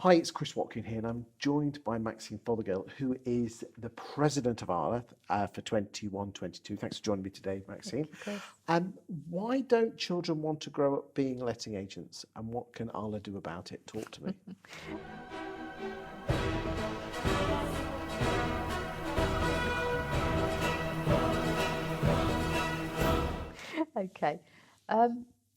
Hi, it's Chris Watkin here, and I'm joined by Maxine Fothergill, who is the president of ARLA for 21-22. Thanks for joining me today, Maxine. Chris. Why don't children want to grow up being letting agents, and what can ARLA do about it? Talk to me. Okay.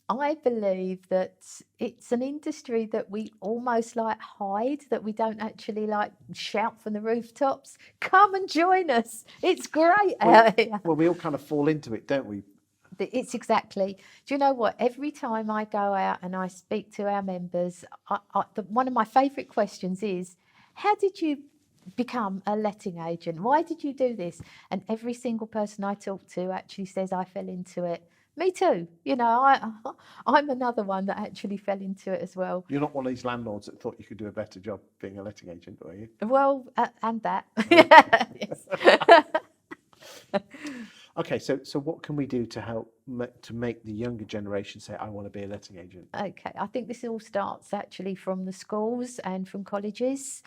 I believe that it's an industry that we almost like hide, that we don't actually like shout from the rooftops. Come and join us. It's great out here. Well, we all kind of fall into it, don't we? It's exactly. Do you know what? Every time I go out and I speak to our members, one of my favourite questions is, how did you become a letting agent? Why did you do this? And every single person I talk to actually says, I fell into it. Me too. You know, I'm another one that actually fell into it as well. You're not one of these landlords that thought you could do a better job being a letting agent, are you? Well, and that. Yes. Okay, so what can we do to help to make the younger generation say, I want to be a letting agent? Okay, I think this all starts actually from the schools and from colleges.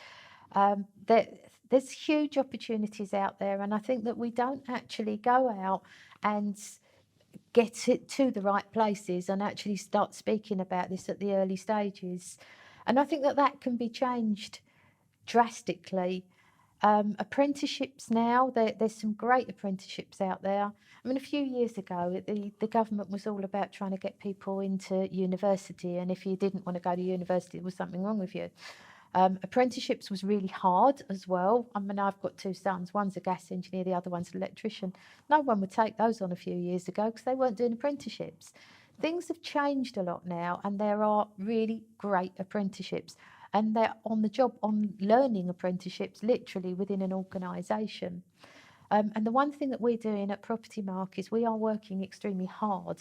There's huge opportunities out there, and I think that we don't actually go out and get it to the right places and actually start speaking about this at the early stages. And I think that that can be changed drastically. Apprenticeships now, there's some great apprenticeships out there. I mean, a few years ago, the government was all about trying to get people into university, and if you didn't want to go to university, there was something wrong with you. Apprenticeships was really hard as well. I mean, I've got two sons. One's a gas engineer, the other one's an electrician. No one would take those on a few years ago because they weren't doing apprenticeships. Things have changed a lot now, and there are really great apprenticeships. And they're on the job, on learning apprenticeships, literally within an organisation. And the one thing that we're doing at Propertymark is we are working extremely hard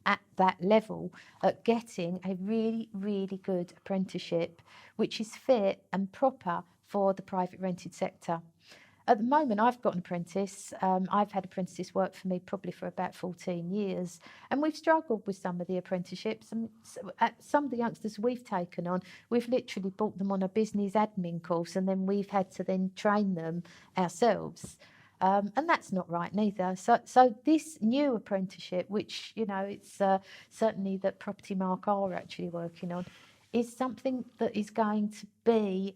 at that level at getting a really, really good apprenticeship, which is fit and proper for the private rented sector. At the moment, I've got an apprentice. I've had apprentices work for me probably for about 14 years. And we've struggled with some of the apprenticeships. And some of the youngsters we've taken on, we've literally brought them on a business admin course, and then we've had to then train them ourselves. And that's not right neither. So this new apprenticeship, which, you know, it's certainly that Propertymark are actually working on, is something that is going to be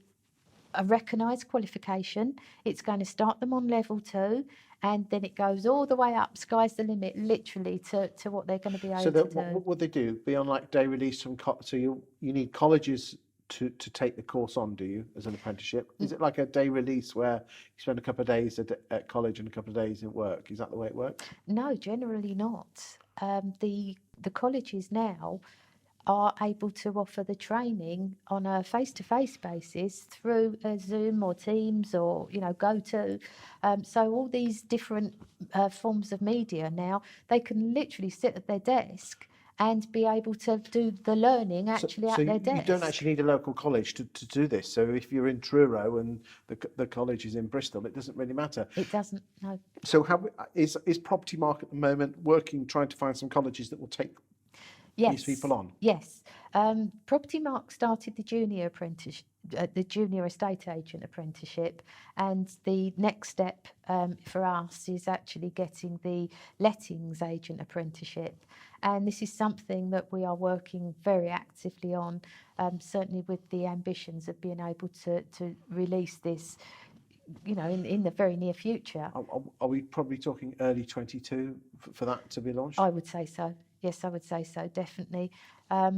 a recognised qualification. It's going to start them on level 2, and then it goes all the way up, sky's the limit, literally, to what they're going to be able to do. What would they do? Be on like day release from so you need colleges to take the course on, do you, as an apprenticeship? Is it like a day release where you spend a couple of days at college and a couple of days in work? Is that the way it works? No, generally not. The colleges now are able to offer the training on a face-to-face basis through Zoom or Teams or, you know, GoTo. So all these different forms of media now, they can literally sit at their desk and be able to do the learning actually at their desk. You don't actually need a local college to do this. So if you're in Truro and the college is in Bristol, it doesn't really matter. It doesn't, no. So is Propertymark at the moment working, trying to find some colleges that will take these people on? Yes. Propertymark started the junior estate agent apprenticeship, and the next step for us is actually getting the lettings agent apprenticeship. And this is something that we are working very actively on, certainly with the ambitions of being able to release this, you know, in the very near future. Are we probably talking early 22 for that to be launched? I would say so. Yes, I would say so, definitely. At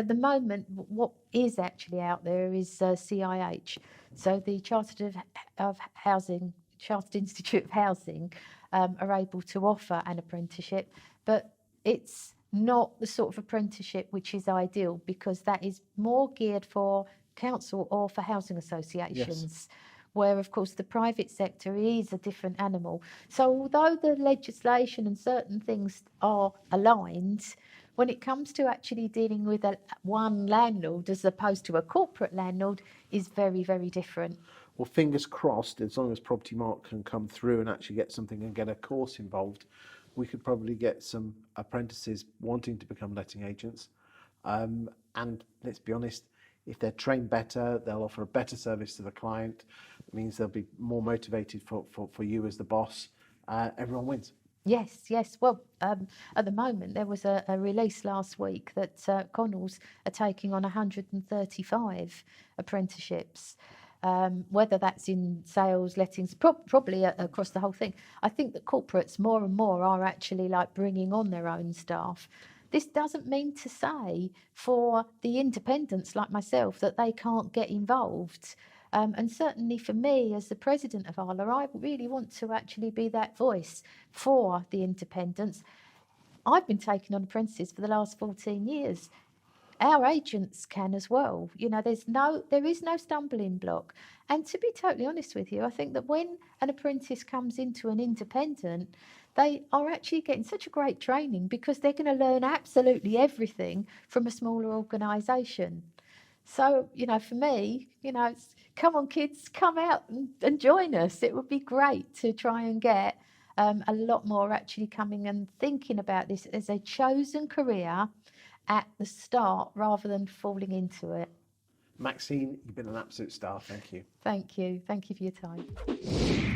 the moment, what is actually out there is CIH, so the Chartered Institute of Housing are able to offer an apprenticeship, but it's not the sort of apprenticeship which is ideal, because that is more geared for council or for housing associations. Yes. Where, of course, the private sector is a different animal. So although the legislation and certain things are aligned, when it comes to actually dealing with one landlord as opposed to a corporate landlord is very, very different. Well, fingers crossed, as long as Propertymark can come through and actually get something and get a course involved, we could probably get some apprentices wanting to become letting agents. And let's be honest, if they're trained better, they'll offer a better service to the client. It means they'll be more motivated for you as the boss. Everyone wins. Yes, yes. Well, at the moment, there was a release last week that Connells are taking on 135 apprenticeships. Whether that's in sales, lettings, probably across the whole thing. I think that corporates more and more are actually like bringing on their own staff. This doesn't mean to say for the independents like myself that they can't get involved. And certainly for me, as the president of ARLA, I really want to actually be that voice for the independents. I've been taking on apprentices for the last 14 years. Our agents can as well. You know, there is no stumbling block. And to be totally honest with you, I think that when an apprentice comes into an independent, they are actually getting such a great training because they're going to learn absolutely everything from a smaller organisation. So, you know, for me, you know, it's, come on, kids, come out and join us. It would be great to try and get a lot more actually coming and thinking about this as a chosen career at the start rather than falling into it. Maxine, you've been an absolute star. Thank you. Thank you. Thank you for your time.